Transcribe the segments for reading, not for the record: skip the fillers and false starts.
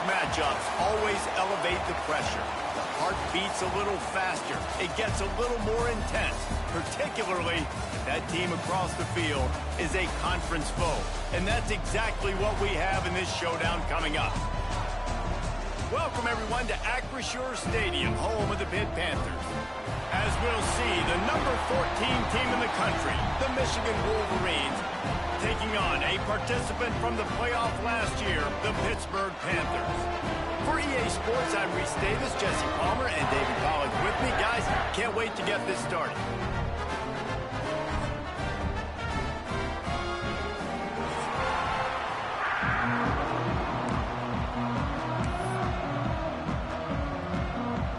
matchups always elevate the pressure. The heart beats a little faster. It gets a little more intense, particularly if that team across the field is a conference foe. And that's exactly what we have in this showdown coming up. Welcome, everyone, to Acrisure Stadium, home of the Pitt Panthers. As we'll see, the number 14 team in the country, the Michigan Wolverines, taking on a participant from the playoff last year, the Pittsburgh Panthers. For EA Sports, I'm Reese Davis, Jesse Palmer, and David Pollack with me. Guys, can't wait to get this started.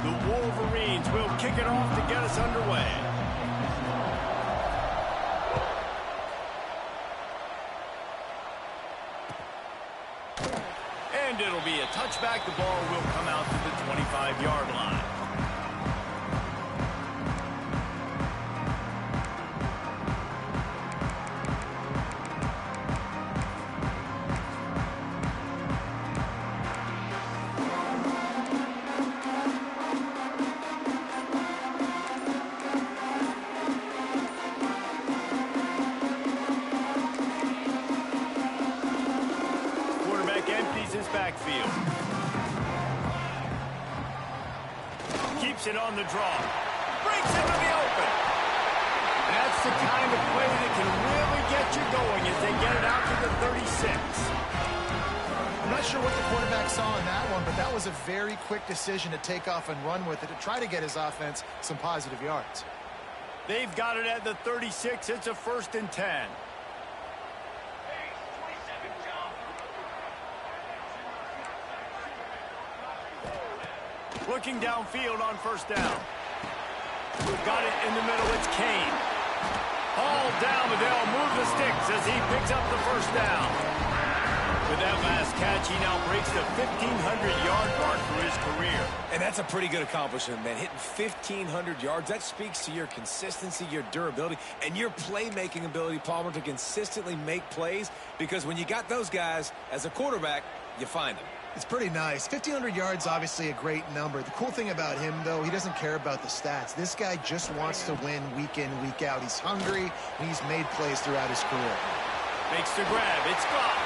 The Wolverines will kick it off to get us underway. And it'll be a touchback. The ball will come out to the 25-yard line. Empties his backfield. Keeps it on the draw. Breaks into the open. That's the kind of play that can really get you going as they get it out to the 36. I'm not sure what the quarterback saw in that one, but that was a very quick decision to take off and run with it to try to get his offense some positive yards. They've got it at the 36. It's a 1st and 10. Looking downfield on 1st down. Got it in the middle. It's Kane. All down, but they'll move the sticks as he picks up the 1st down. With that last catch, he now breaks the 1,500-yard mark for his career. And that's a pretty good accomplishment, man. Hitting 1,500 yards, that speaks to your consistency, your durability, and your playmaking ability, Palmer, to consistently make plays. Because when you got those guys as a quarterback, you find them. It's pretty nice. 1,500 yards, obviously a great number. The cool thing about him, though, he doesn't care about the stats. This guy just wants to win week in, week out. He's hungry, and he's made plays throughout his career. Makes the grab. It's gone.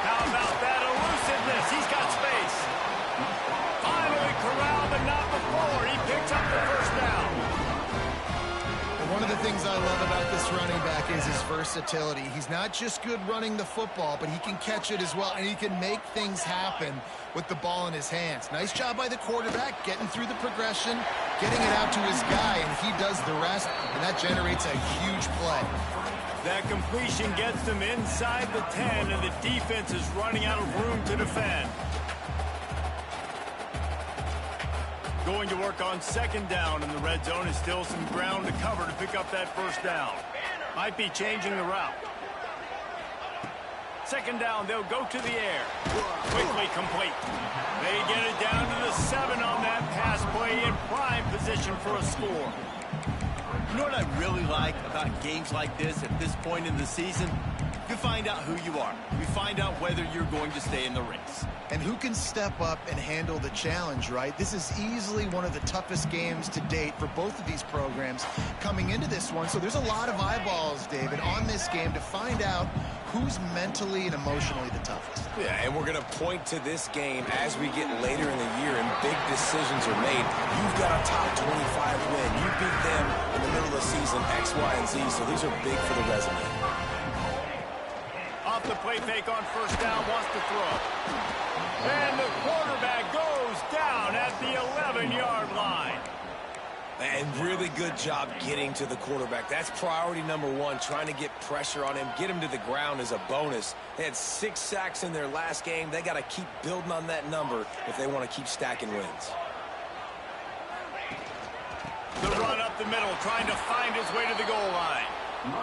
How about that elusiveness? He's got space. Finally corralled, but not before. He picks up the 1st down. One of the things I love about this running back is his versatility. He's not just good running the football, but he can catch it as well, and he can make things happen with the ball in his hands. Nice job by the quarterback, getting through the progression, getting it out to his guy, and he does the rest, and that generates a huge play. That completion gets them inside the 10, and the defense is running out of room to defend. Going to work on 2nd down, and the red zone is still some ground to cover to pick up that 1st down. Might be changing the route. 2nd down, they'll go to the air. Quickly complete. They get it down to the 7 on that pass play, in prime position for a score. You know what I really like about games like this at this point in the season? You find out who you are. You find out whether you're going to stay in the race. And who can step up and handle the challenge, right? This is easily one of the toughest games to date for both of these programs coming into this one. So there's a lot of eyeballs, David, on this game to find out who's mentally and emotionally the toughest. Yeah, and we're going to point to this game as we get later in the year and big decisions are made. You've got a top 25 win. You beat them in the middle of the season, X, Y, and Z. So these are big for the resume. Off the play fake on 1st down, wants to throw. And the quarterback goes down at the 11-yard line. And really good job getting to the quarterback. That's priority number 1, trying to get pressure on him. Get him to the ground as a bonus. They had 6 sacks in their last game. They got to keep building on that number if they want to keep stacking wins. The run up the middle, trying to find his way to the goal line.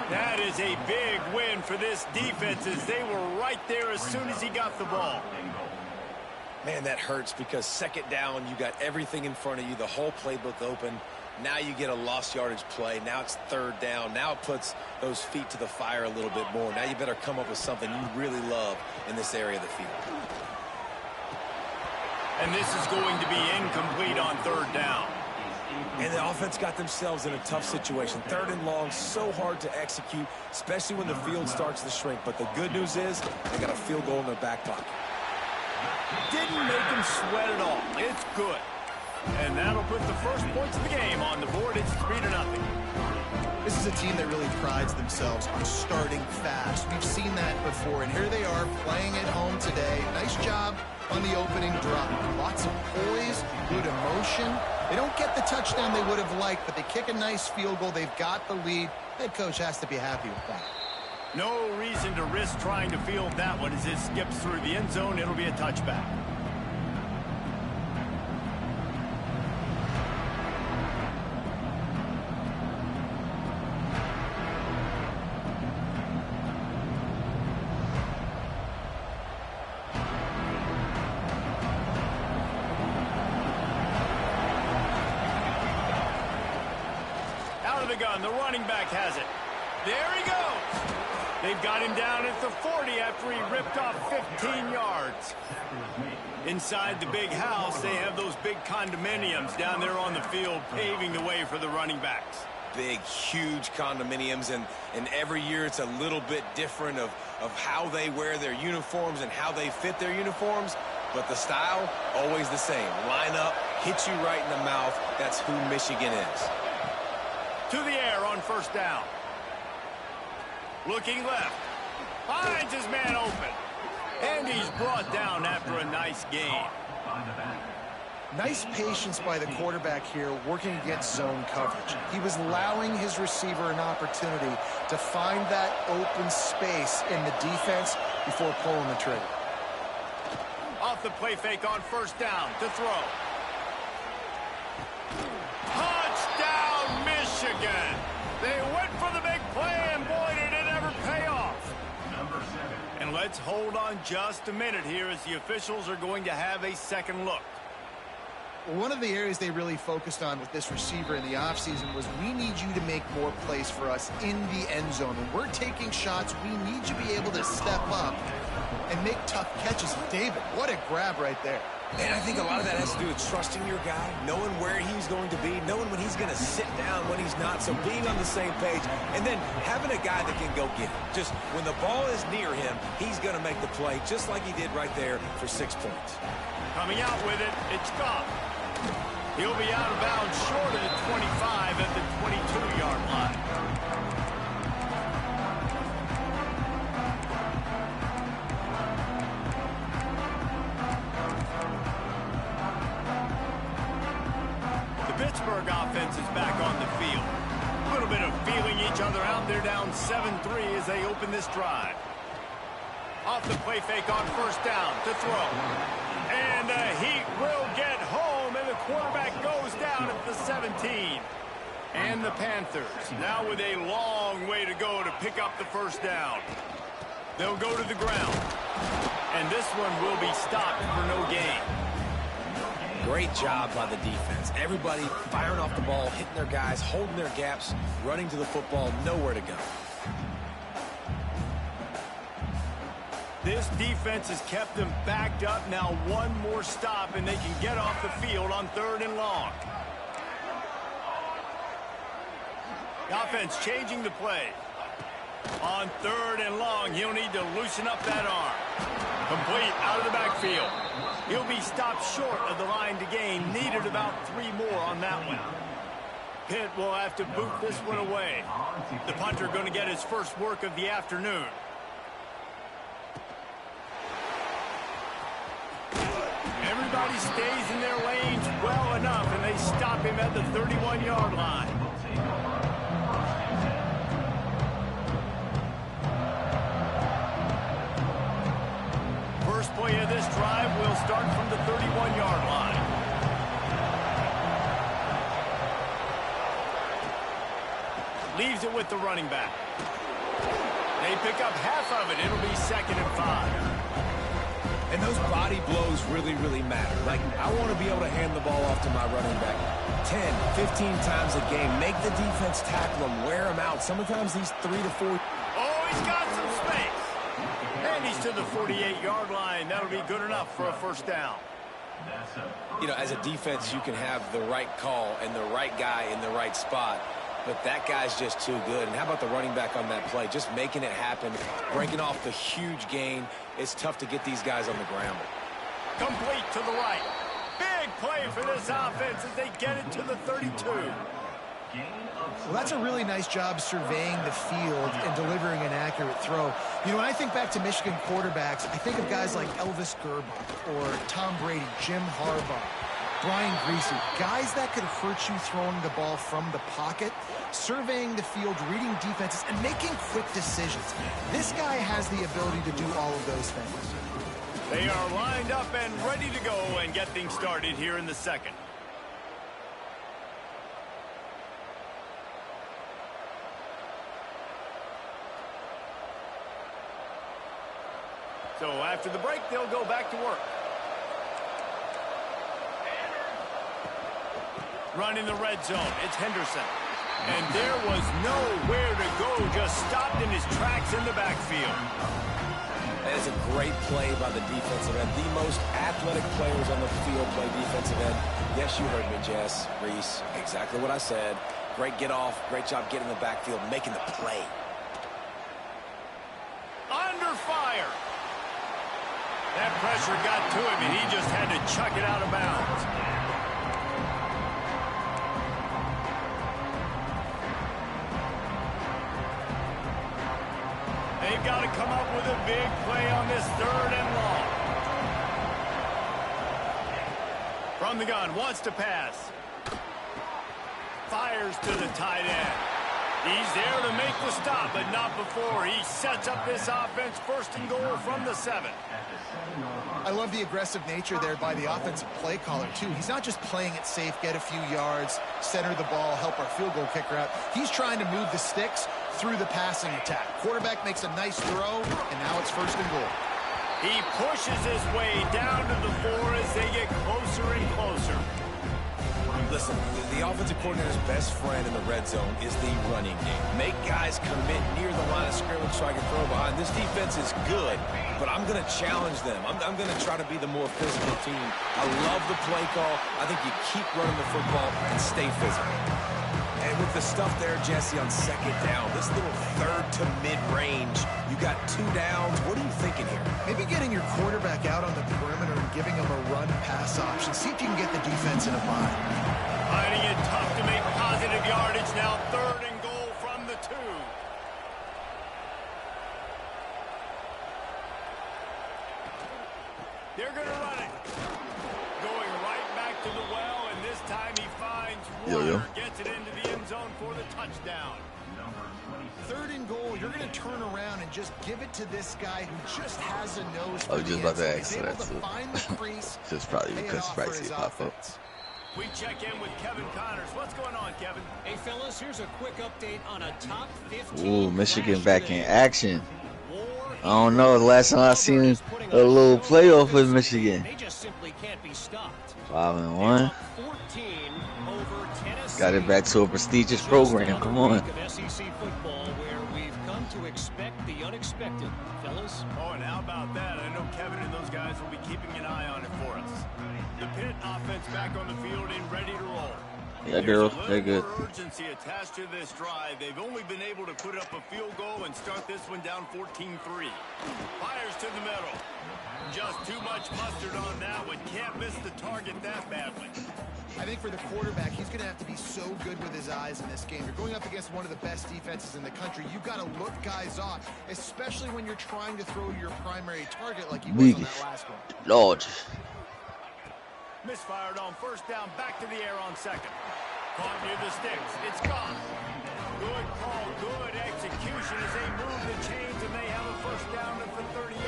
That is a big win for this defense as they were right there as soon as he got the ball. Man, that hurts because 2nd down, you got everything in front of you, the whole playbook open. Now you get a lost yardage play. Now it's 3rd down. Now it puts those feet to the fire a little bit more. Now you better come up with something you really love in this area of the field. And this is going to be incomplete on third down. And the offense got themselves in a tough situation. Third and long, so hard to execute, especially when the field starts to shrink. But the good news is they got a field goal in their back pocket. Didn't make him sweat at all. It's good. And that'll put the first points of the game on the board. It's 3-0. This is a team that really prides themselves on starting fast. We've seen that before, and here they are playing at home today. Nice job on the opening drive. Lots of poise, good emotion. They don't get the touchdown they would have liked, but they kick a nice field goal. They've got the lead. Head coach has to be happy with that. No reason to risk trying to field that one as it skips through the end zone. It'll be a touchback. The gun. The running back has it. There he goes. They've got him down at the 40 after he ripped off 15 yards. Inside the big house, they have those big condominiums down there on the field paving the way for the running backs. Big, huge condominiums, and every year it's a little bit different of how they wear their uniforms and how they fit their uniforms, but the style, always the same. Line up, hit you right in the mouth. That's who Michigan is. To the air on first down. Looking left. Finds his man open. And he's brought down after a nice gain. Nice patience by the quarterback here working against zone coverage. He was allowing his receiver an opportunity to find that open space in the defense before pulling the trigger. Off the play fake on first down to throw. Touchdown, Michigan! They went for the big play, and boy, did it ever pay off. And let's hold on just a minute here as the officials are going to have a second look. One of the areas they really focused on with this receiver in the offseason was we need you to make more plays for us in the end zone. When we're taking shots, we need you to be able to step up and make tough catches. David, what a grab right there. And I think a lot of that has to do with trusting your guy, knowing where he's going to be, knowing when he's going to sit down, when he's not, so being on the same page, and then having a guy that can go get it. Just when the ball is near him, he's going to make the play, just like he did right there for 6 points. Coming out with it, it's Goff. He'll be out of bounds short of the 25 at the 22-yard line. Pittsburgh offense is back on the field. A little bit of feeling each other out. They're down 7-3 as they open this drive. Off the play fake on first down to throw. And the Heat will get home, and the quarterback goes down at the 17. And the Panthers now with a long way to go to pick up the first down. They'll go to the ground. And this one will be stopped for no gain. Great job by the defense. Everybody firing off the ball, hitting their guys, holding their gaps, running to the football, nowhere to go. This defense has kept them backed up. Now one more stop, and they can get off the field on third and long. The offense changing the play. On third and long, he'll need to loosen up that arm. Complete out of the backfield. He'll be stopped short of the line to gain. Needed about 3 more on that one. Pitt will have to boot this one away. The punter going to get his first work of the afternoon. Everybody stays in their lanes well enough, and they stop him at the 31-yard line. First play of this drive will start from the 31-yard line. Leaves it with the running back. They pick up half of it. It'll be 2nd and 5. And those body blows really, really matter. Like, I want to be able to hand the ball off to my running back 10, 15 times a game. Make the defense tackle him, wear him out. Sometimes he's 3 to 4. Oh, he's got some space. And he's to the 48-yard line. That'll be good enough for a first down. You know, as a defense, you can have the right call and the right guy in the right spot, but that guy's just too good. And how about the running back on that play? Just making it happen, breaking off the huge gain. It's tough to get these guys on the ground. Complete to the right. Big play for this offense as they get it to the 32. Well, that's a really nice job surveying the field and delivering an accurate throw. You know, when I think back to Michigan quarterbacks, I think of guys like Elvis Gerber or Tom Brady, Jim Harbaugh, Brian Greasy, guys that could hurt you throwing the ball from the pocket, surveying the field, reading defenses, and making quick decisions. This guy has the ability to do all of those things. They are lined up and ready to go and get things started here in the second. So after the break, they'll go back to work. Running the red zone, it's Henderson. And there was nowhere to go, just stopped in his tracks in the backfield. That is a great play by the defensive end. The most athletic players on the field play defensive end. Yes, you heard me, Jess, Reese. Exactly what I said. Great get off, great job getting in the backfield, making the play. Under fire. That pressure got to him, and he just had to chuck it out of bounds. They've got to come up with a big play on this 3rd and long. From the gun, wants to pass. Fires to the tight end. He's there to make the stop, but not before. He sets up this offense 1st and goal from the 7. I love the aggressive nature there by the offensive play caller, too. He's not just playing it safe, get a few yards, center the ball, help our field goal kicker out. He's trying to move the sticks through the passing attack. Quarterback makes a nice throw, and now it's 1st and goal. He pushes his way down to the 4 as they get closer and closer. Listen, the offensive coordinator's best friend in the red zone is the running game. Make guys commit near the line of scrimmage so I can throw behind. This defense is good, but I'm going to challenge them. I'm going to try to be the more physical team. I love the play call. I think you keep running the football and stay physical. And with the stuff there, Jesse, on 2nd down, this little 3rd to mid-range, you got 2 downs. What are you thinking here? Maybe getting your quarterback out on the perimeter and giving him a run-pass option. See if you can get the defense in a bind. Finding it tough to make positive yardage now. 3rd and goal from the 2. They're going to run it. Going right back to the well, and this time he finds Warner. Gets it into the end zone for the touchdown. 3rd and goal, you're going to turn around and just give it to this guy who just has a nose for I was just about to ask He's able that to too. find the crease, Just probably pay it because off for Spicy his pop up. offense. We check in with Kevin Connors. What's going on, Kevin? Hey, fellas, here's a quick update on a top 15. Ooh, Michigan back in action. I don't know. The last time I seen a little playoff with Michigan. They just simply can't be stopped. 5-1. 14 over Tennessee. Got it back to a prestigious program. Come on. Of SEC football where we've come to expect the unexpected, fellas. Oh, and how about that? I know Kevin and those guys will be keeping an eye on it for us. The Pitt offense back on the field and ready to roll. Yeah, girl, they're good. More urgency attached to this drive. They've only been able to put up a field goal and start this one down 14-3. Fires to the middle. Just too much mustard on that one. Can't miss the target that badly. I think for the quarterback, he's going to have to be so good with his eyes in this game. You're going up against one of the best defenses in the country. You've got to look guys off, especially when you're trying to throw your primary target like you was on that last one. Lord. Misfired on 1st down, back to the air on 2nd. Caught near the sticks. It's gone. Good call, good execution as they move the chains, and they have a 1st down at the 38.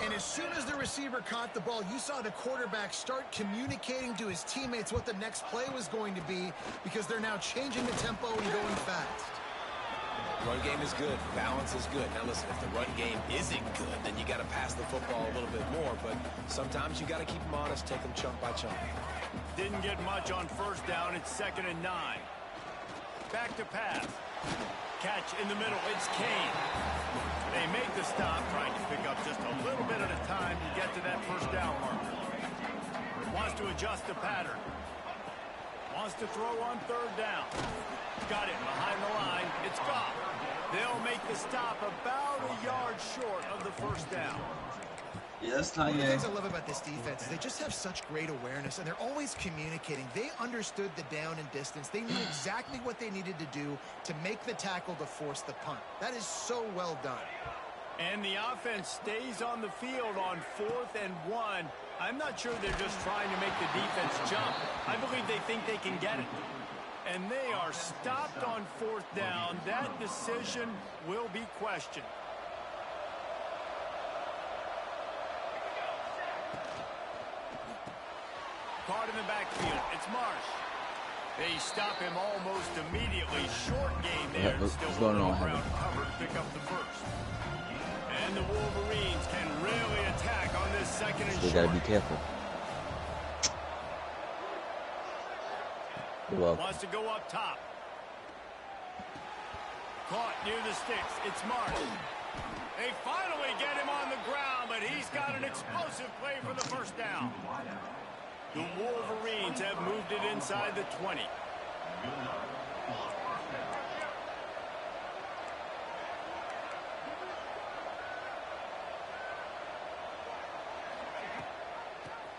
And as soon as the receiver caught the ball, you saw the quarterback start communicating to his teammates what the next play was going to be because they're now changing the tempo and going fast. Run game is good. Balance is good. Now listen, if the run game isn't good, then you got to pass the football a little bit more. But sometimes you got to keep them honest, take them chunk by chunk. Didn't get much on 1st down. It's 2nd and 9. Back to pass. Catch in the middle. It's Kane. They make the stop, trying to pick up just a little bit at a time to get to that 1st down marker. Wants to adjust the pattern. Wants to throw on third down. Got it behind the line. It's gone. They'll make the stop about a yard short of the first down. Yes, one of the things I love about this defense is they just have such great awareness, and they're always communicating. They understood the down and distance. They knew exactly what they needed to do to make the tackle to force the punt. That is so well done. And the offense stays on the field on 4th and 1. I'm not sure they're just trying to make the defense jump. I believe they think they can get it. And they are stopped on 4th down. That decision will be questioned. Caught in the backfield. It's Marsh. They stop him almost immediately. Short gain there. Still going on ground cover to pick up the first. And the Wolverines can really attack on this second and short. You gotta be careful. Wants to go up top. Caught near the sticks. It's Marsh. They finally get him on the ground, but he's got an explosive play for the first down. The Wolverines have moved it inside the 20.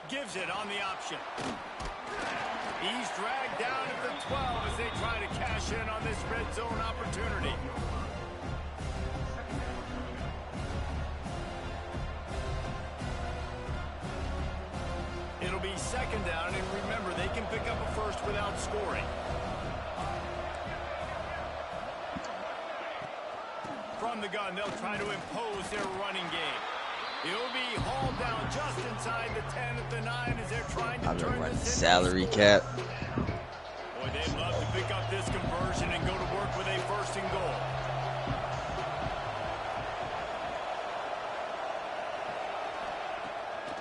Gives it on the option. He's dragged down at the 12 as they try to cash in on this red zone opportunity. It'll be second down, and remember, they can pick up a first without scoring. From the gun, they'll try to impose their running game. He'll be hauled down just inside the 10 at the 9 as they're trying to turn this into salary cap. Boy, they'd love to pick up this conversion and go to work with a first and goal.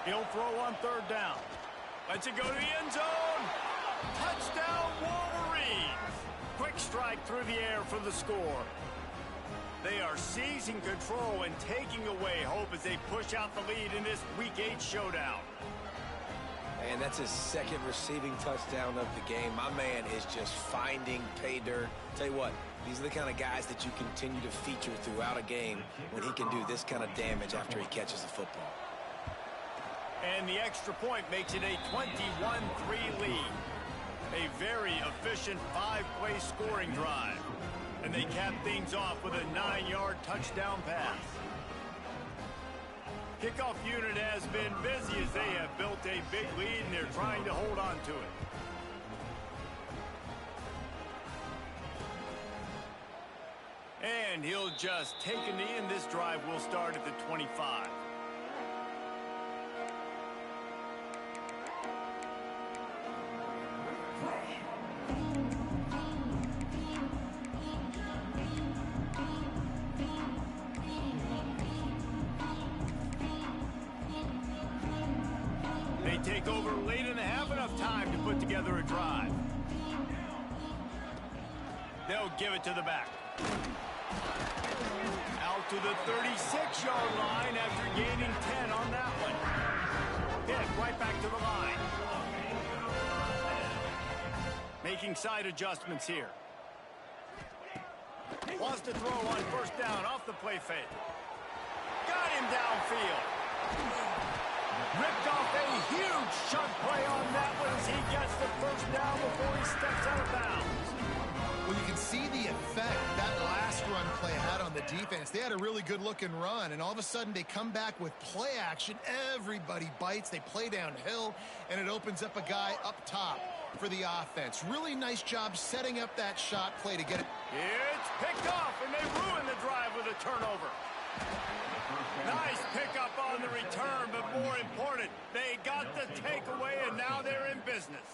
He'll throw on third down. Lets it go to the end zone. Touchdown, Wolverines. Quick strike through the air for the score. They are seizing control and taking away hope as they push out the lead in this Week 8 showdown. And that's his second receiving touchdown of the game. My man is just finding pay dirt. Tell you what, these are the kind of guys that you continue to feature throughout a game when he can do this kind of damage after he catches the football. And the extra point makes it a 21-3 lead. A very efficient 5-play scoring drive. And they cap things off with a 9-yard touchdown pass. Kickoff unit has been busy as they have built a big lead and they're trying to hold on to it. And he'll just take a knee, and this drive will start at the 25. Take over late in the half, enough time to put together a drive. They'll give it to the back. Out to the 36-yard line after gaining 10 on that one. Hit right back to the line. Making side adjustments here. Wants to throw on first down off the play fake. Got him downfield. Ripped off a huge chunk play on that one as he gets the first down before he steps out of bounds. Well, you can see the effect that last run play had on the defense. They had a really good-looking run, and all of a sudden they come back with play action. Everybody bites. They play downhill, and it opens up a guy up top for the offense. Really nice job setting up that shot play to get it. It's picked off, and they ruin the drive with a turnover. Nice pickup on the return, but more important, they got the takeaway, and now they're in business.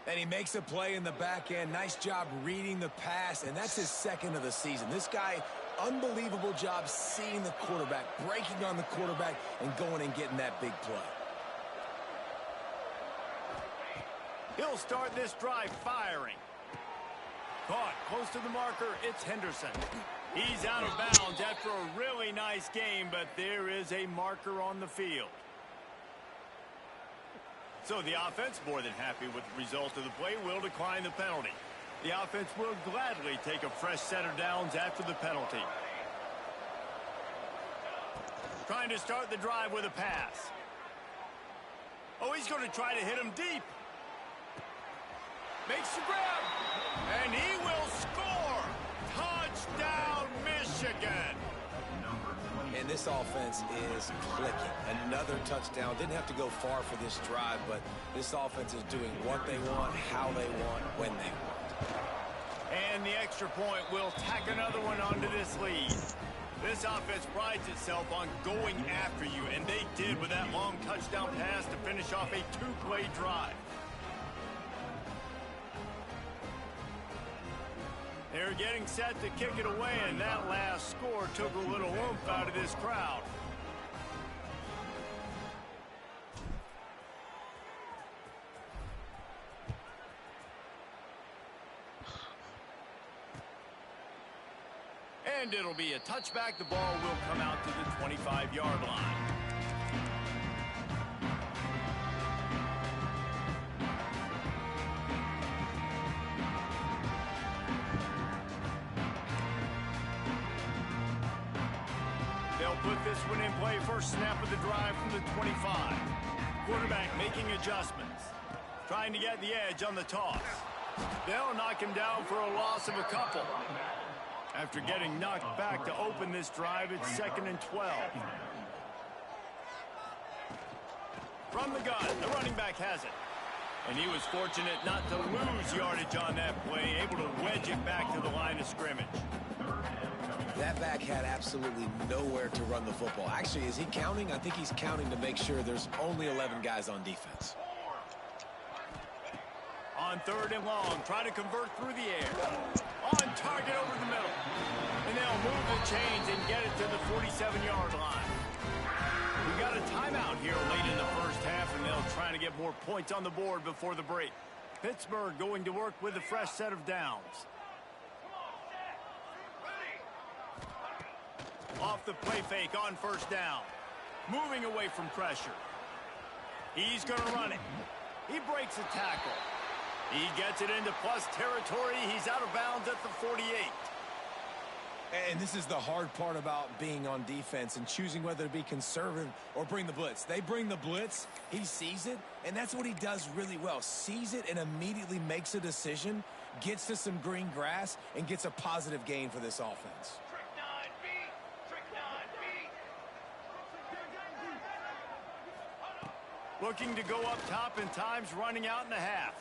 And he makes a play in the back end. Nice job reading the pass, and that's his second of the season. This guy, unbelievable job seeing the quarterback, breaking on the quarterback, and going and getting that big play. He'll start this drive firing. Caught close to the marker, it's Henderson. He's out of bounds after a really nice game, but there is a marker on the field. So the offense, more than happy with the result of the play, will decline the penalty. The offense will gladly take a fresh set of downs after the penalty. Trying to start the drive with a pass. Oh, he's going to try to hit him deep. Makes the grab. And he will score. Touchdown, Michigan. And this offense is clicking. Another touchdown. Didn't have to go far for this drive, but this offense is doing what they want, how they want, when they want. And the extra point will tack another one onto this lead. This offense prides itself on going after you, and they did with that long touchdown pass to finish off a two-play drive. They're getting set to kick it away, and that last score took a little oomph out of this crowd. And it'll be a touchback. The ball will come out to the 25-yard line. They'll put this one in play. First snap of the drive from the 25. Quarterback making adjustments. Trying to get the edge on the toss. They'll knock him down for a loss of a couple. After getting knocked back to open this drive, it's 2nd and 12. From the gun, the running back has it. And he was fortunate not to lose yardage on that play, able to wedge it back to the line of scrimmage. That back had absolutely nowhere to run the football. Actually, is he counting? I think he's counting to make sure there's only 11 guys on defense. On 3rd and long, try to convert through the air. On target over the middle. And they'll move the chains and get it to the 47-yard line. We got a timeout here late in the first half, and they'll try to get more points on the board before the break. Pittsburgh going to work with a fresh set of downs. Off the play fake on 1st down. Moving away from pressure. He's going to run it. He breaks a tackle. He gets it into plus territory. He's out of bounds at the 48. And this is the hard part about being on defense and choosing whether to be conservative or bring the blitz. They bring the blitz, he sees it, and that's what he does really well. Sees it and immediately makes a decision, gets to some green grass, and gets a positive gain for this offense. Looking to go up top, and time's running out in a half.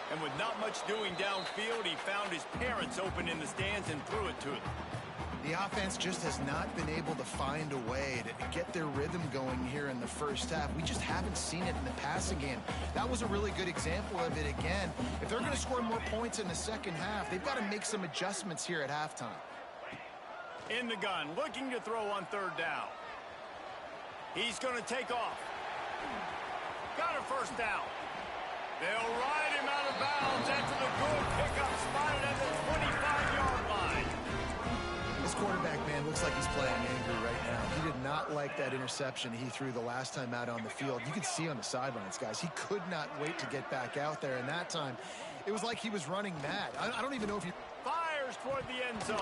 And with not much doing downfield, he found his parents open in the stands and threw it to them. The offense just has not been able to find a way to get their rhythm going here in the first half. We just haven't seen it in the passing game. That was a really good example of it again. If they're going to score more points in the second half, they've got to make some adjustments here at halftime. In the gun, looking to throw on 3rd down. He's going to take off. Got a 1st down. They'll ride him out of bounds after the good pickup spotted at the 25-yard line. This quarterback, man, looks like he's playing angry right now. He did not like that interception he threw the last time out on the field. You could see on the sidelines, guys, he could not wait to get back out there. And that time, it was like he was running mad. I don't even know if he... Fires toward the end zone.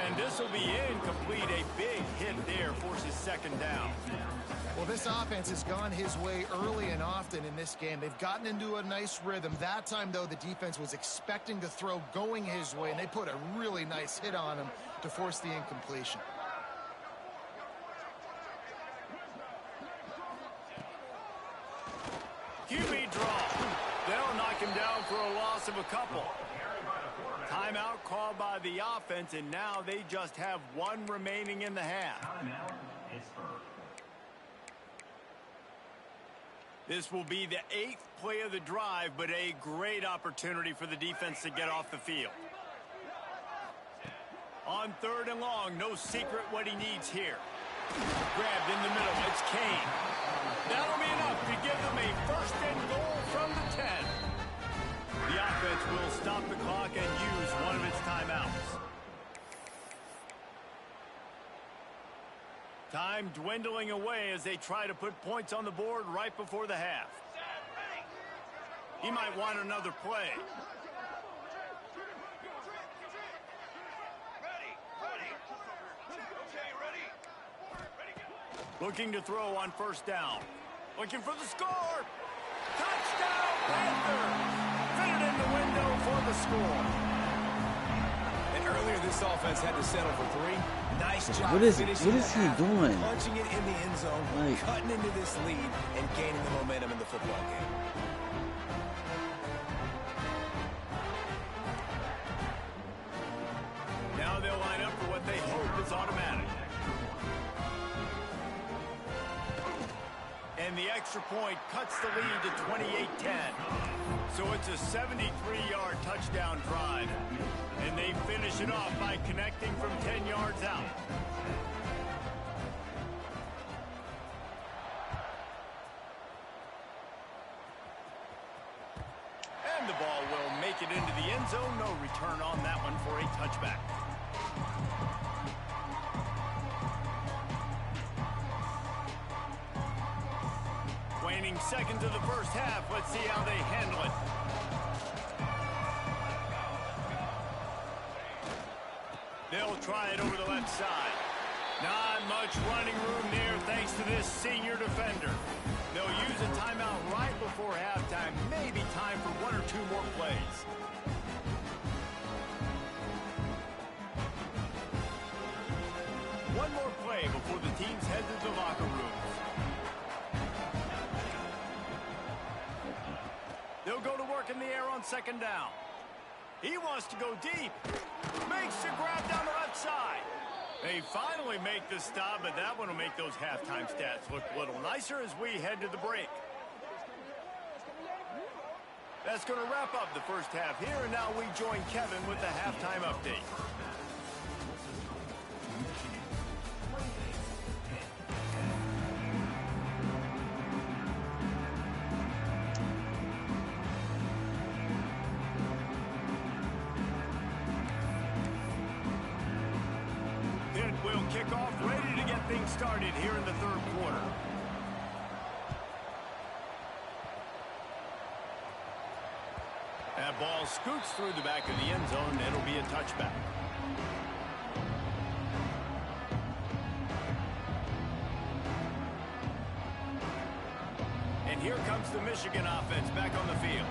And this will be incomplete. A big hit there forces 2nd down. Well, this offense has gone his way early and often in this game. They've gotten into a nice rhythm. That time, though, the defense was expecting to throw going his way, and they put a really nice hit on him to force the incompletion. QB draw. They'll knock him down for a loss of a couple. Timeout called by the offense, and now they just have one remaining in the half. This will be the 8th play of the drive, but a great opportunity for the defense to get off the field. On 3rd and long, no secret what he needs here. Grabbed in the middle, it's Kane. That'll be enough to give them a 1st and goal from the 10. The offense will stop the clock and use one of its timeouts. Time dwindling away as they try to put points on the board right before the half. He might want another play. Looking to throw on first down. Looking for the score. Touchdown, Panthers! Fit it in the window for the score. And earlier this offense had to settle for 3. Nice job. What is he doing? Punching it in the end zone, Like, cutting into this lead, and gaining the momentum in the football game. Now they'll line up for what they hope is automatic. And the extra point cuts the lead to 28-10. So it's a 73-yard touchdown drive. And they finish it off by connecting from 10 yards out. And the ball will make it into the end zone. No return on that one for a touchback. Waning seconds of the first half. Let's see how they handle it. They'll try it over the left side. Not much running room there thanks to this senior defender. They'll use a timeout right before halftime. Maybe time for 1 or 2 more plays. One more play before the teams head to the locker rooms. They'll go to work in the air on second down. He wants to go deep. Makes the grab down the left side. They finally make the stop, but that one will make those halftime stats look a little nicer as we head to the break. That's going to wrap up the first half here, and now we join Kevin with the halftime update. Will kick off, ready to get things started here in the third quarter. That ball scoots through the back of the end zone. It'll be a touchback. And here comes the Michigan offense back on the field.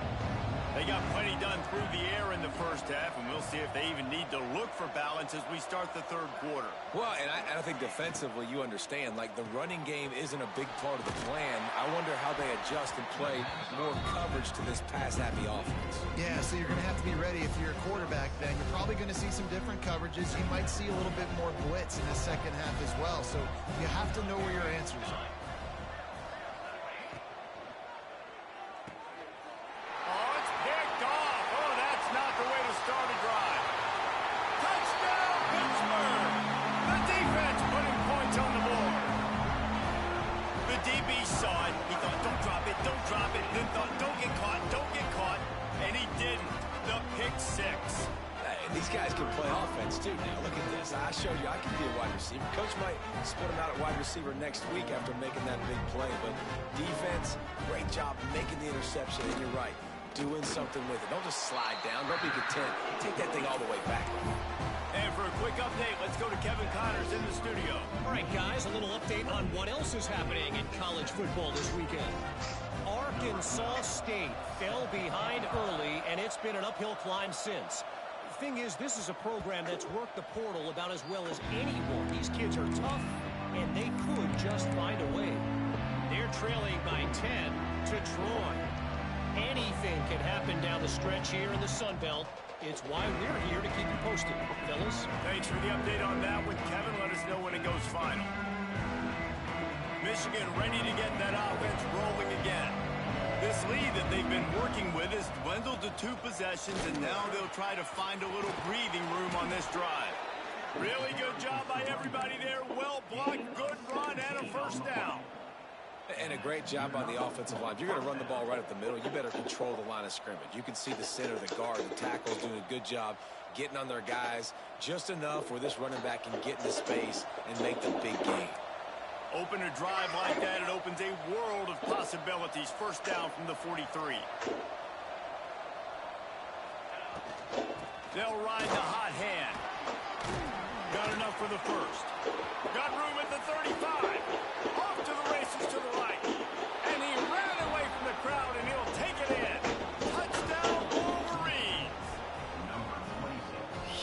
They got plenty done through the air in the first half, and we'll see if they even need to look for balance as we start the third quarter. Well, and I think defensively, you understand, like the running game isn't a big part of the plan. I wonder how they adjust and play more coverage to this pass-happy offense. Yeah, so you're going to have to be ready if you're a quarterback then. You're probably going to see some different coverages. You might see a little bit more blitz in the second half as well, so you have to know where your answers are. Guys can play offense too now. Look at this. I showed you I can be a wide receiver. Coach might split him out at wide receiver next week after making that big play. But defense, great job making the interception. And you're right, doing something with it. Don't just slide down. Don't be content. Take that thing all the way back. And for a quick update, let's go to Kevin Connors in the studio. All right, guys, a little update on what else is happening in college football this weekend. Arkansas State fell behind early, and it's been an uphill climb since. Thing is, this is a program that's worked the portal about as well as anyone. These kids are tough, and they could just find a way. They're trailing by 10 to Troy. Anything can happen down the stretch here in the Sun Belt. It's why we're here to keep you posted, fellas. Thanks for the update on that with Kevin. Let us know when it goes final. Michigan ready to get that offense rolling again. This lead that they've been working with has dwindled to 2 possessions, and now they'll try to find a little breathing room on this drive. Really good job by everybody there. Well blocked, good run, and a first down. And a great job on the offensive line. If you're going to run the ball right up the middle, you better control the line of scrimmage. You can see the center, the guard, the tackles doing a good job getting on their guys just enough where this running back can get into space and make the big game. Open a drive like that, it opens a world of possibilities. First down from the 43. They'll ride the hot hand. Got enough for the first. Got room at the 35. Off to the races to the right. And he ran away from the crowd, and he'll take it in. Touchdown, Wolverines.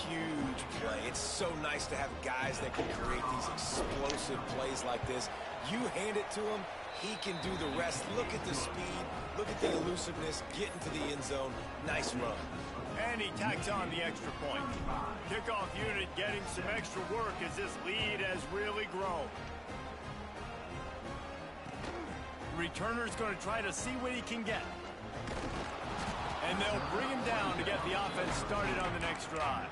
Huge play. It's so nice to have guys that can create these explosive plays like this. You hand it to him, he can do the rest. Look at the speed. Look at the elusiveness. Get into the end zone. Nice run. And he tacks on the extra point. Kickoff unit getting some extra work as this lead has really grown. Returner's going to try to see what he can get. And they'll bring him down to get the offense started on the next drive.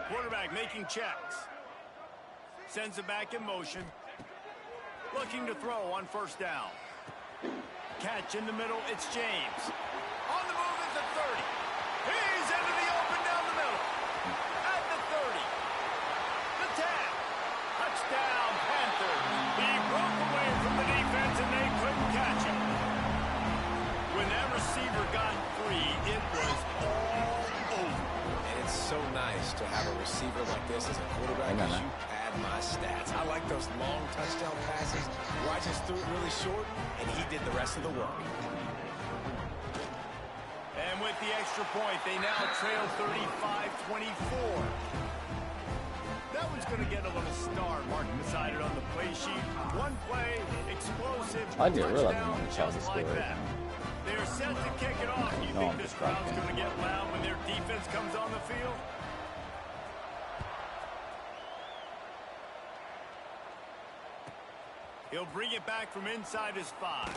Quarterback making checks. Sends it back in motion. Looking to throw on first down. Catch in the middle, it's James. On the move at the 30. He's into the open down the middle. At the 30. The 10. Touchdown, Panthers. He broke away from the defense and they couldn't catch him. When that receiver got free, it was all over. And it's so nice to have a receiver like this as a quarterback because you pad my stats. I like those long touchdown passes where I just threw it really short and he did the rest of the work. And with the extra point, they now trail 35-24. That one's going to get a little star marked beside it on the play sheet. One play, explosive, I didn't realize touchdown, the just score. like that. They're set to kick it off. You No, think I'm this just crowd's fucking. going to get loud when their defense comes on the field? He'll bring it back from inside his 5.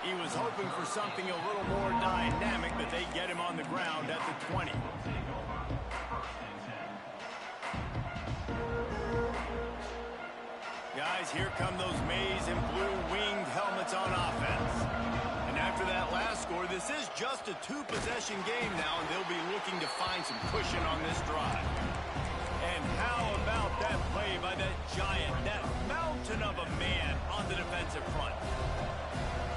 He was hoping for something a little more dynamic, but they get him on the ground at the 20. Guys, here come those maize and blue winged helmets on offense. And after that last score, this is just a 2-possession game now, and they'll be looking to find some cushion on this drive. And how about that play by that giant, that mountain of a man on the defensive front?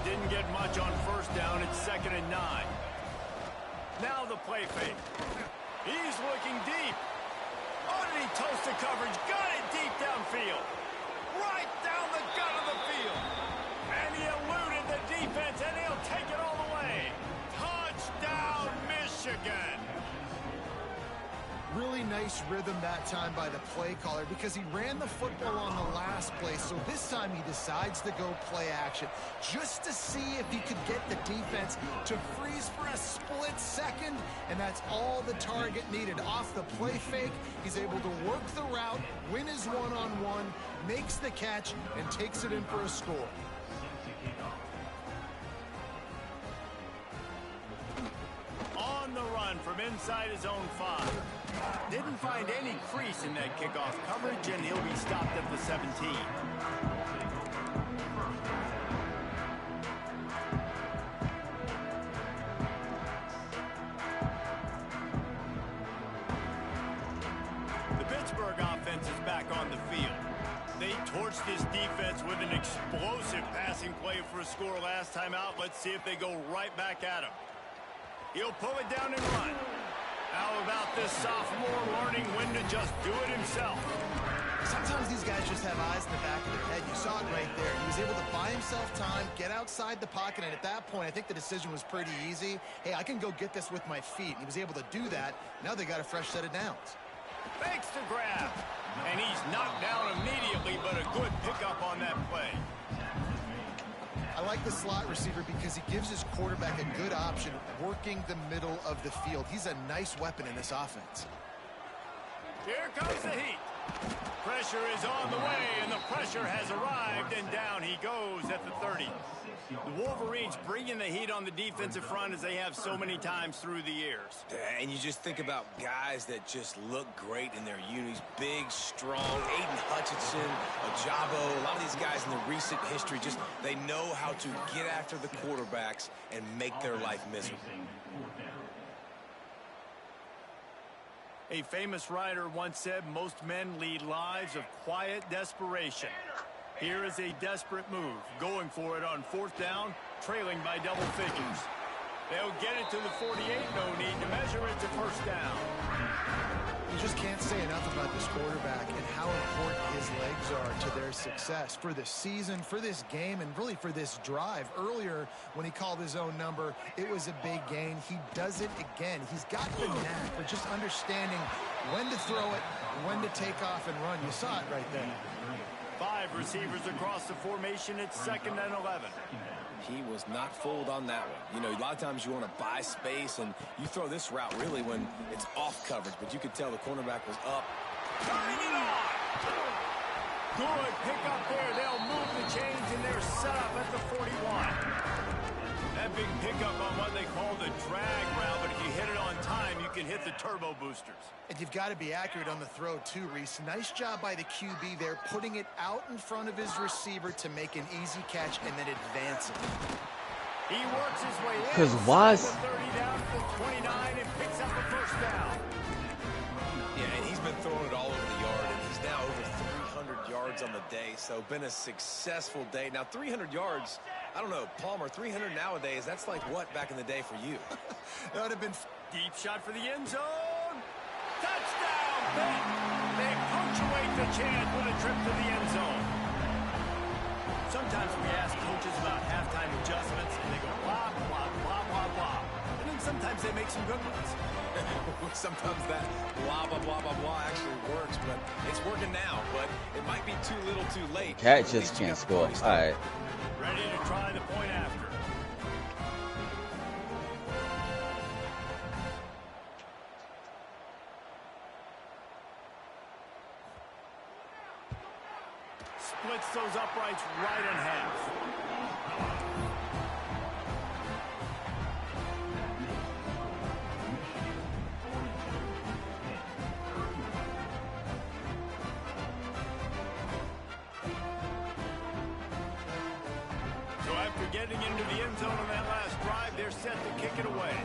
Didn't get much on first down. It's 2nd and 9. Now the play fake. He's looking deep. Oh, did he toast the coverage? Got it deep downfield. Right down the gut of the field. And he eluded the defense, and he'll take it all the way. Touchdown, Michigan. Really nice rhythm that time by the play caller because he ran the football on the last play. So this time he decides to go play action just to see if he could get the defense to freeze for a split second. And that's all the target needed. Off the play fake, he's able to work the route, win his one-on-one, makes the catch, and takes it in for a score. On the run from inside his own 5. Didn't find any crease in that kickoff coverage, and he'll be stopped at the 17. The Pittsburgh offense is back on the field. They torched this defense with an explosive passing play for a score last time out. Let's see if they go right back at him. He'll pull it down and run. How about this sophomore learning when to just do it himself? Sometimes these guys just have eyes in the back of their head. You saw it right there. He was able to buy himself time, get outside the pocket, and at that point, I think the decision was pretty easy. Hey, I can go get this with my feet. And he was able to do that. Now they got a fresh set of downs. Fakes the grab. And he's knocked down immediately, but a good pickup on that play. I like the slot receiver because he gives his quarterback a good option working the middle of the field. He's a nice weapon in this offense. Here comes the heat. Pressure is on the way, and the pressure has arrived, and down he goes at the 30. The Wolverines bringing the heat on the defensive front as they have so many times through the years. And you just think about guys that just look great in their unis. Big, strong, Aiden Hutchinson, Ajabo, a lot of these guys in the recent history, just they know how to get after the quarterbacks and make their life miserable. A famous writer once said most men lead lives of quiet desperation. Here is a desperate move, going for it on 4th down, trailing by double figures. They'll get it to the 48, no need to measure it to 1st down. You just can't say enough about this quarterback and how important his legs are to their success for this season, for this game, and really for this drive. Earlier, when he called his own number, it was a big gain. He does it again. He's got the knack for just understanding when to throw it, when to take off and run. You saw it right there. 5 receivers across the formation. It's 2nd and 11. He was not fooled on that one. You know, a lot of times you want to buy space, and you throw this route really when it's off coverage, but you could tell the cornerback was up. Turning it on! Good pick up there. They'll move the chains, and they're set up at the 41. That big pickup on what they call the drag route, but if you hit it on time, you can hit the turbo boosters. And you've got to be accurate on the throw too, Reese. Nice job by the QB there, putting it out in front of his receiver to make an easy catch and then advance it. He works his way in. Because why? 30 down to the 29 and picks up the 1st down. Yeah, and he's been throwing it all over the yard, and he's now over 300 yards on the day, so been a successful day. Now, 300 yards, I don't know, Palmer, 300 nowadays, that's like what back in the day for you? That would have been Deep shot for the end zone. Touchdown, Ben. They punctuate the chance with a trip to the end zone. Sometimes we ask coaches about halftime adjustments, and they go blah, blah, blah, blah, blah. And then sometimes they make some good ones. Sometimes that blah, blah, blah, blah, blah actually works, but it's working now. But it might be too little too late. Cat just can't score. All right. Ready to try the point after. Splits those uprights right in half. So after getting into the end zone on that last drive, they're set to kick it away.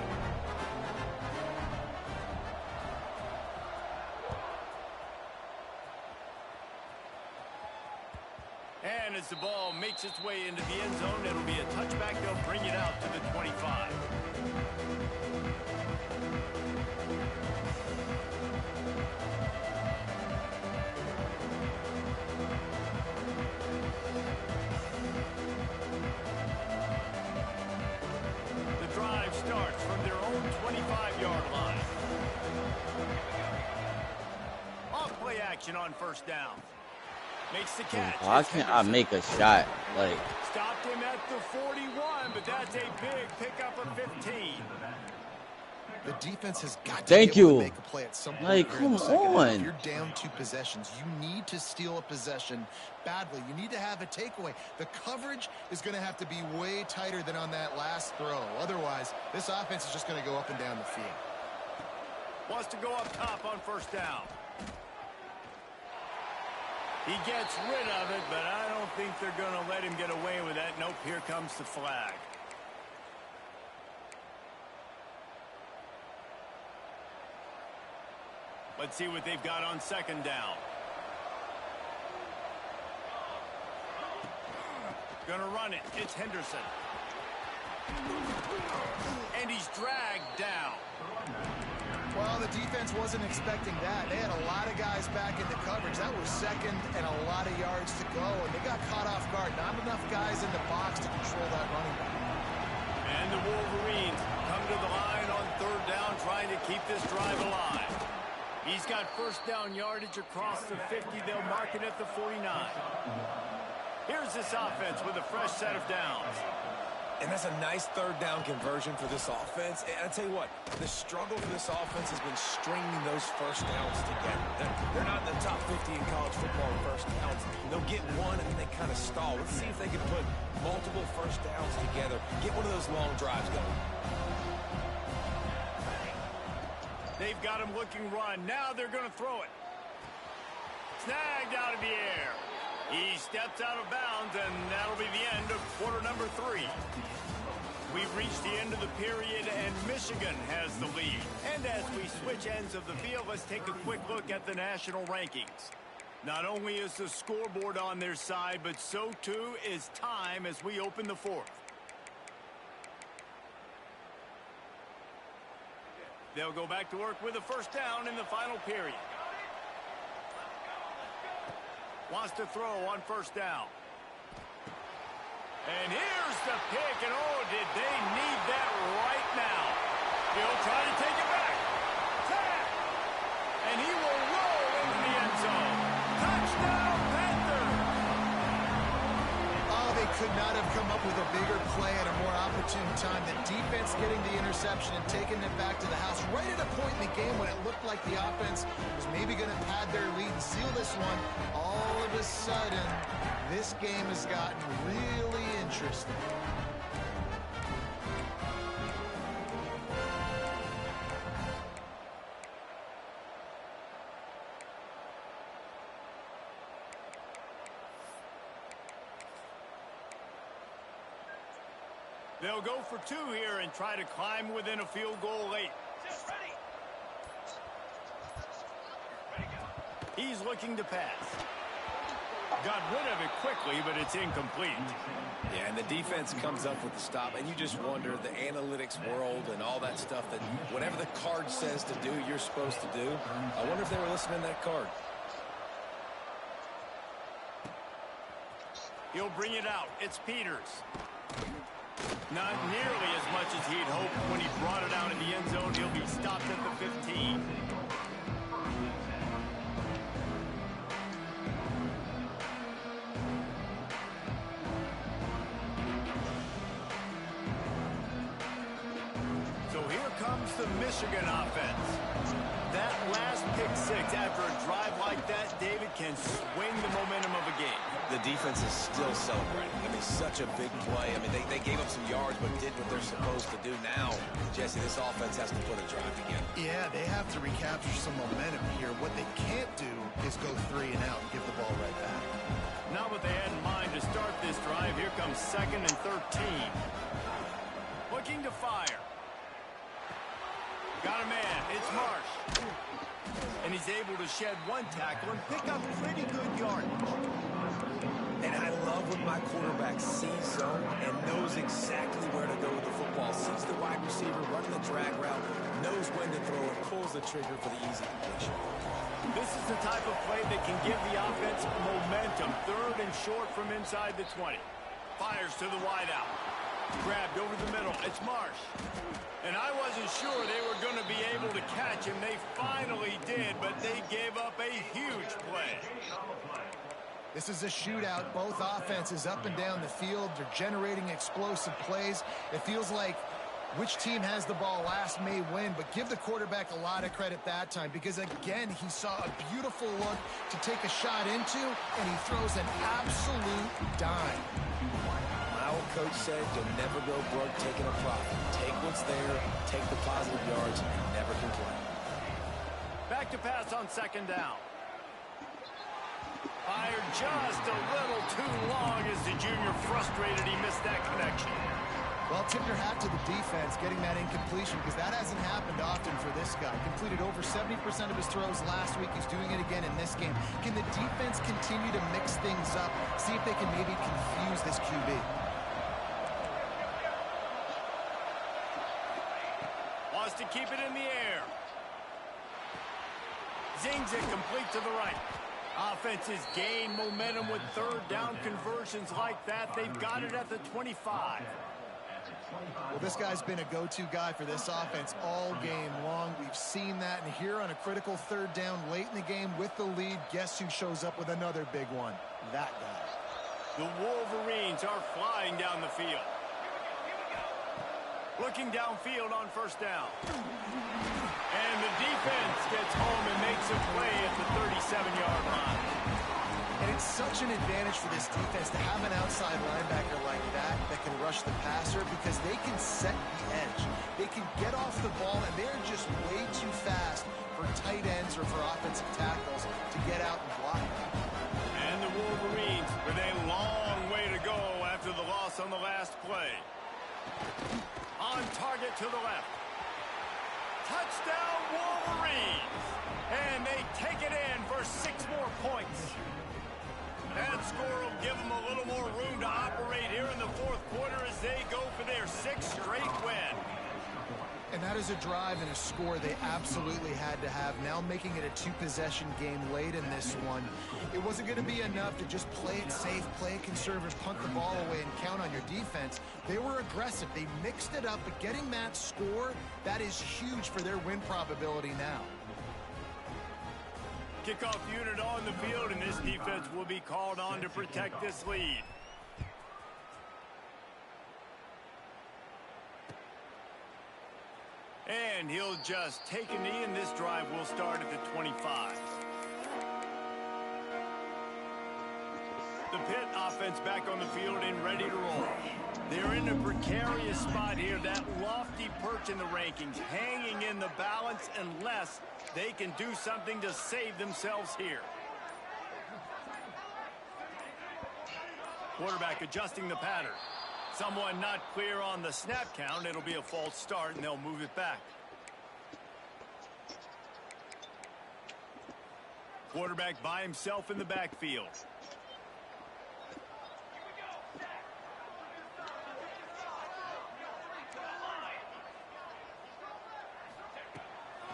And as the ball makes its way into the end zone, it'll be a touchback. They'll bring it out to the 25. The drive starts from their own 25-yard line. Off play action on 1st down. Makes the catch. Why can't I make a shot? Like, Stopped him at the 41, but that's a big pickup of 15. the defense has got to thank be able you. to make a play at some point. Like, here in the come second half. on. You're down 2 possessions. You need to steal a possession badly. You need to have a takeaway. The coverage is going to have to be way tighter than on that last throw. Otherwise, this offense is just going to go up and down the field. Wants to go up top on 1st down. He gets rid of it, but I don't think they're going to let him get away with that. Nope, here comes the flag. Let's see what they've got on 2nd down. Gonna run it. It's Henderson. And he's dragged down. Well, the defense wasn't expecting that. They had a lot of guys back in the coverage. That was second and a lot of yards to go, and they got caught off guard. Not enough guys in the box to control that running back. And the Wolverines come to the line on third down, trying to keep this drive alive. He's got first down yardage across the 50. They'll mark it at the 49. Here's this offense with a fresh set of downs. And that's a nice third down conversion for this offense. And I tell you what, the struggle for this offense has been stringing those first downs together. They're not in the top 50 in college football in first downs. They'll get one and then they kind of stall. Let's see if they can put multiple first downs together. Get one of those long drives going. They've got him looking run. Now they're going to throw it. Snagged out of the air. He steps out of bounds, and that'll be the end of quarter number 3. We've reached the end of the period, and Michigan has the lead. And as we switch ends of the field, let's take a quick look at the national rankings. Not only is the scoreboard on their side, but so too is time as we open the fourth. They'll go back to work with a first down in the final period. Wants to throw on first down. And here's the pick, and oh, did they need that right now. He'll try to take it back. Sack! And he will roll into the end zone. Touchdown, Panthers! Oh, they could not have come up with a bigger play at a more opportune time. The defense getting the interception and taking it back to the house right at a point in the game when it looked like the offense was maybe going to pad their lead and seal this one. All of a sudden, this game has gotten really interesting. They'll go for 2 here and try to climb within a field goal late. He's looking to pass. Got rid of it quickly, but it's incomplete. Yeah, and the defense comes up with the stop, and you just wonder, the analytics world and all that stuff, that whatever the card says to do, you're supposed to do. I wonder if they were listening to that card. He'll bring it out. It's Peters. Not nearly as much as he'd hoped when he brought it out in the end zone. He'll be stopped at the 15. So here comes the Michigan offense. That last pick 6 after a drive like that, David, can swing the momentum of a game. The defense is still celebrating. I mean, such a big play. I mean, they gave up some yards, but did what they're supposed to do. Now, Jesse, this offense has to put a drive together. Yeah, they have to recapture some momentum here. What they can't do is go 3 and out and give the ball right back. Not what they had in mind to start this drive. Here comes 2nd and 13. Looking to fire. Got a man. It's Marsh. And he's able to shed 1 tackle and pick up pretty good yardage. And I love when my quarterback sees zone and knows exactly where to go with the football. Sees the wide receiver running the drag route, knows when to throw it, pulls the trigger for the easy completion. This is the type of play that can give the offense momentum. 3rd and short from inside the 20. Fires to the wideout. Grabbed over the middle. It's Marsh. And I wasn't sure they were going to be able to catch him. They finally did, but they gave up a huge play. This is a shootout. Both offenses up and down the field. They're generating explosive plays. It feels like which team has the ball last may win, but give the quarterback a lot of credit that time because, again, he saw a beautiful look to take a shot into, and he throws an absolute dime. My old coach said you'll never go broke taking a profit. Take what's there, take the positive yards, and never complain. Back to pass on 2nd down. Fired just a little too long as the junior frustrated he missed that connection. Well, tip your hat to the defense getting that incompletion because that hasn't happened often for this guy. Completed over 70% of his throws last week. He's doing it again in this game. Can the defense continue to mix things up? See if they can maybe confuse this QB. Wants to keep it in the air. Zings it complete to the right. Offenses gain momentum with third down conversions like that. They've got it at the 25. Well, this guy's been a go-to guy for this offense all game long. We've seen that, and here on a critical third down late in the game with the lead, guess who shows up with another big one? That guy. The Wolverines are flying down the field. Looking downfield on first down. And the defense gets home and makes a play at the 37-yard line. And it's such an advantage for this defense to have an outside linebacker like that can rush the passer because they can set the edge. They can get off the ball, and they're just way too fast for tight ends or for offensive tackles to get out and block. And the Wolverines with a long way to go after the loss on the last play. On target to the left. Touchdown Wolverines! And they take it in for 6 more points. That score will give them a little more room to operate here in the fourth quarter as they go for their 6th straight win. And that is a drive and a score they absolutely had to have. Now making it a 2-possession game late in this one. It wasn't going to be enough to just play it safe, play it conservative, punt the ball away, and count on your defense. They were aggressive. They mixed it up, but getting that score, that is huge for their win probability now. Kickoff unit on the field, and this defense will be called on to protect this lead. And he'll just take a knee, and this drive will start at the 25. The Pitt offense back on the field and ready to roll. They're in a precarious spot here, that lofty perch in the rankings, hanging in the balance unless they can do something to save themselves here. Quarterback adjusting the pattern. Someone not clear on the snap count. It'll be a false start, and they'll move it back. Quarterback by himself in the backfield.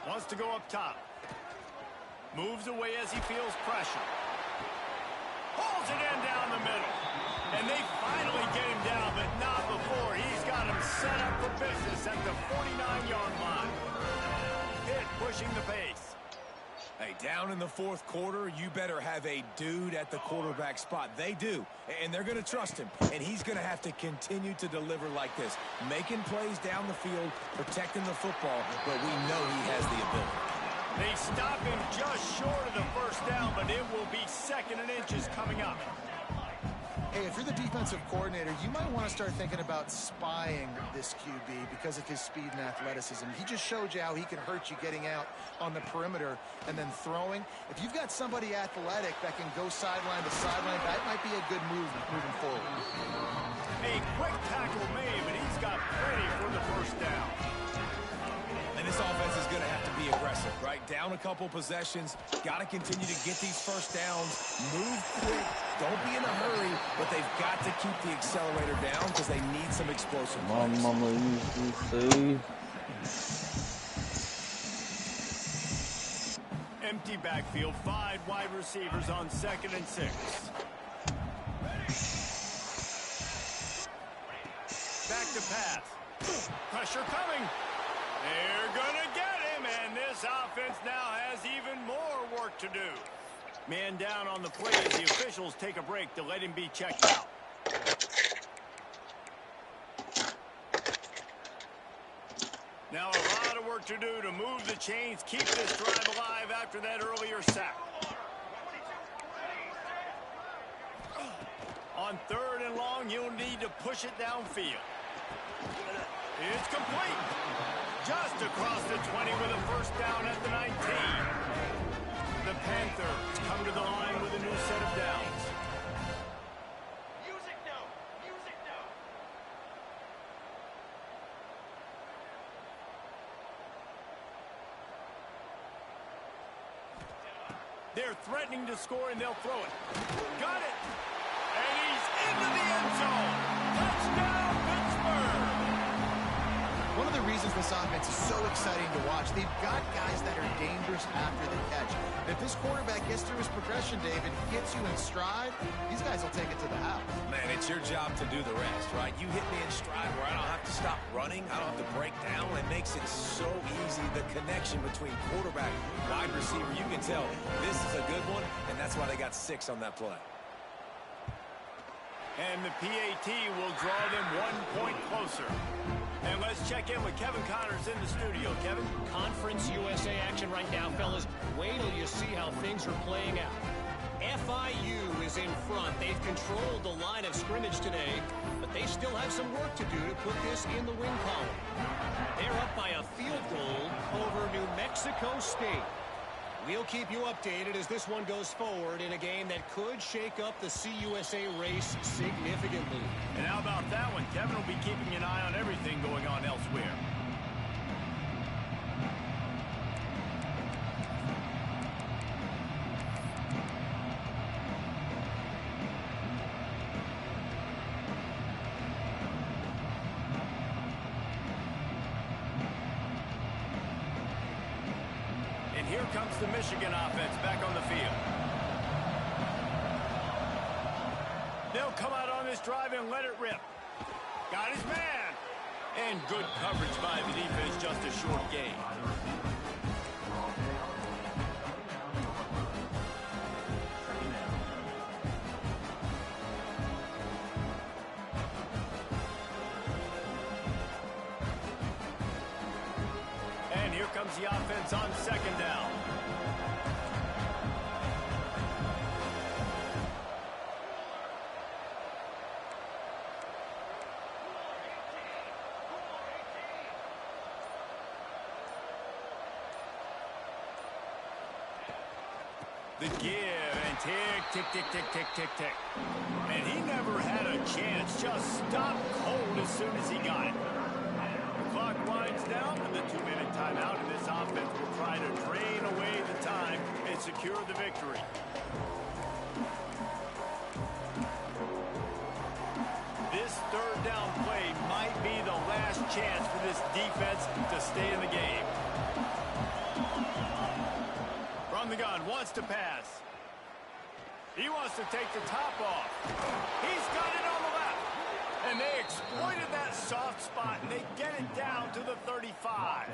Wants to go up top. Moves away as he feels pressure. Pulls it in down the middle. And they finally get him down, but not before. He's got him set up for business at the 49-yard line. Pitt pushing the pace. Hey, down in the fourth quarter, you better have a dude at the quarterback spot. They do, and they're going to trust him. And he's going to have to continue to deliver like this, making plays down the field, protecting the football, but we know he has the ability. They stop him just short of the first down, but it will be 2nd and inches coming up. Hey, if you're the defensive coordinator, you might want to start thinking about spying this QB because of his speed and athleticism. He just showed you how he can hurt you getting out on the perimeter and then throwing. If you've got somebody athletic that can go sideline to sideline, that might be a good move moving forward. A quick tackle made, but he's got plenty for the first down. And this offense is going to have to be aggressive, right? Down a couple possessions. Got to continue to get these first downs. Move quick. Don't be in a hurry, but they've got to keep the accelerator down because they need some explosive plays. Mama, you Empty backfield, 5 wide receivers on 2nd and 6. Back to pass. Pressure coming. They're going to get him, and this offense now has even more work to do. Man down on the play as the officials take a break to let him be checked out. Now a lot of work to do to move the chains, keep this drive alive after that earlier sack. On 3rd and long, you'll need to push it downfield. It's complete. Just across the 20 with a first down at the 19. The Panthers come to the line with a new set of downs. Music now. Music now. They're threatening to score, and they'll throw it. Got it. And he's into the end zone. Touchdown, Pittsburgh. One of the reasons This offense is so exciting to watch. They've got guys that are dangerous after the catch. And if this quarterback gets through his progression, David, gets you in stride, these guys will take it to the house. Man, it's your job to do the rest, right? You hit me in stride where I don't have to stop running. I don't have to break down. It makes it so easy. The connection between quarterback, wide receiver, you can tell this is a good one, and that's why they got 6 on that play. And the PAT will draw them 1 point closer. And let's check in with Kevin Connors in the studio. Kevin? Conference USA action right now, fellas. Wait till you see how things are playing out. FIU is in front. They've controlled the line of scrimmage today, but they still have some work to do to put this in the win column. They're up by a field goal over New Mexico State. We'll keep you updated as this one goes forward in a game that could shake up the CUSA race significantly. And how about that one? Kevin will be keeping an eye on everything going on elsewhere. Here comes the Michigan offense back on the field. They'll come out on this drive and let it rip. Got his man. And good coverage by the defense, just a short gain. And here comes the offense on 2nd down. The give and tick, tick, tick, tick, tick, tick, tick. And he never had a chance. Just stopped cold as soon as he got it. The clock winds down for the 2-minute timeout, and this offense will try to drain away the time and secure the victory. This 3rd down play might be the last chance for this defense to stay in the game. From the gun, wants to pass. He wants to take the top off. He's got it on the left. And they exploited that soft spot, and they get it down to the 35.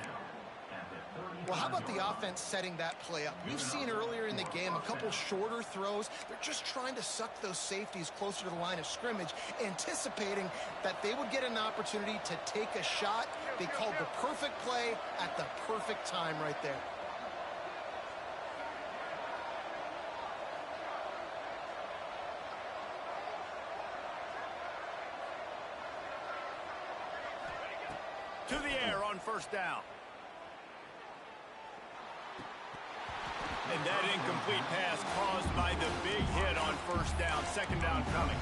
Well, how about the offense setting that play up? We've seen earlier in the game a couple shorter throws. They're just trying to suck those safeties closer to the line of scrimmage, anticipating that they would get an opportunity to take a shot. They called the perfect play at the perfect time right there. To the air on 1st down. And that incomplete pass caused by the big hit on 1st down. 2nd down coming.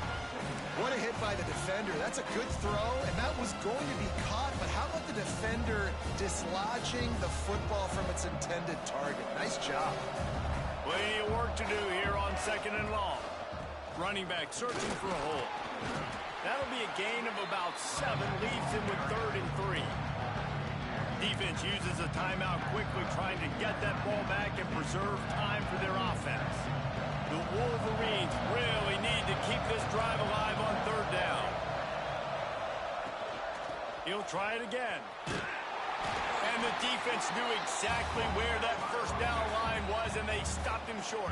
What a hit by the defender. That's a good throw, and that was going to be caught. But how about the defender dislodging the football from its intended target? Nice job. Plenty of work to do here on 2nd and long. Running back searching for a hole. That'll be a gain of about 7, leaves him with 3rd and 3. Defense uses a timeout quickly, trying to get that ball back and preserve time for their offense. The Wolverines really need to keep this drive alive on 3rd down. He'll try it again. And the defense knew exactly where that 1st down line was, and they stopped him short.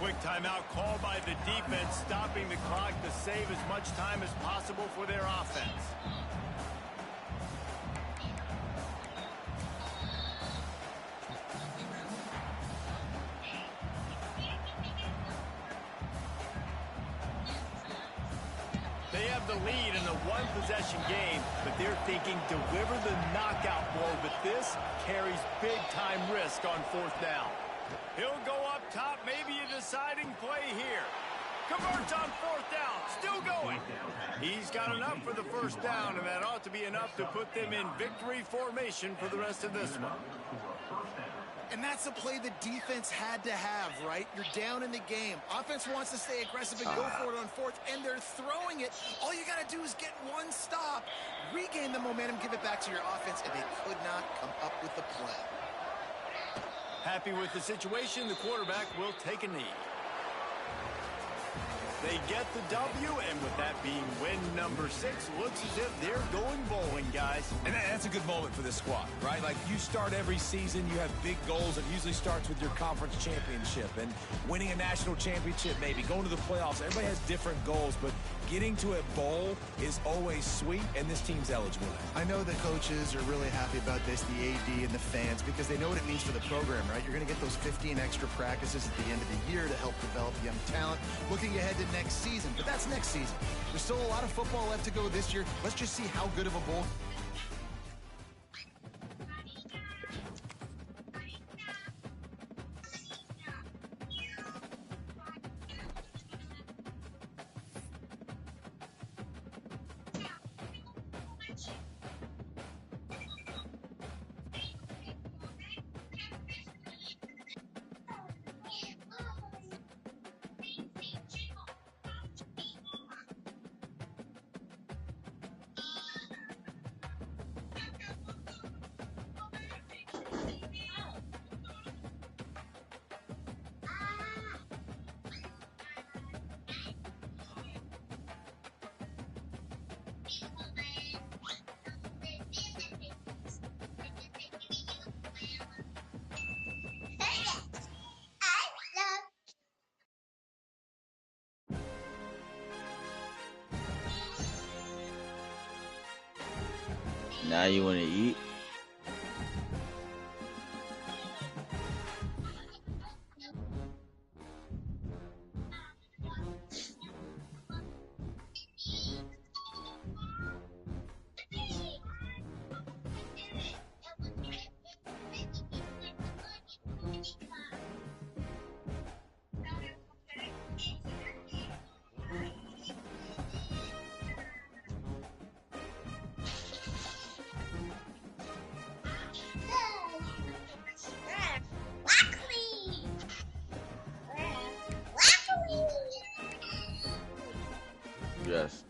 Quick timeout called by the defense, stopping the clock to save as much time as possible for their offense. They have the lead in a 1-possession game, but they're thinking deliver the knockout blow, but this carries big-time risk on 4th down. He'll go up top, maybe a deciding play here. Converts on 4th down, still going. He's got enough for the 1st down, and that ought to be enough to put them in victory formation for the rest of this one. And that's a play the defense had to have, right? You're down in the game. Offense wants to stay aggressive and go for it on fourth, and they're throwing it. All you got to do is get one stop, regain the momentum, give it back to your offense, and they could not come up with the play. Happy with the situation, the quarterback will take a knee. They get the W, and with that being win number 6, looks as if they're going bowling, guys. And that's a good moment for this squad, right? Like, you start every season, you have big goals. It usually starts with your conference championship and winning a national championship, maybe going to the playoffs. Everybody has different goals, but getting to a bowl is always sweet, and this team's eligible. I know the coaches are really happy about this, the AD and the fans, because they know what it means for the program, right? You're going to get those 15 extra practices at the end of the year to help develop young talent. Looking ahead to next season, but that's next season. There's still a lot of football left to go this year. Let's just see how good of a bowl. Now you want to eat? Yes.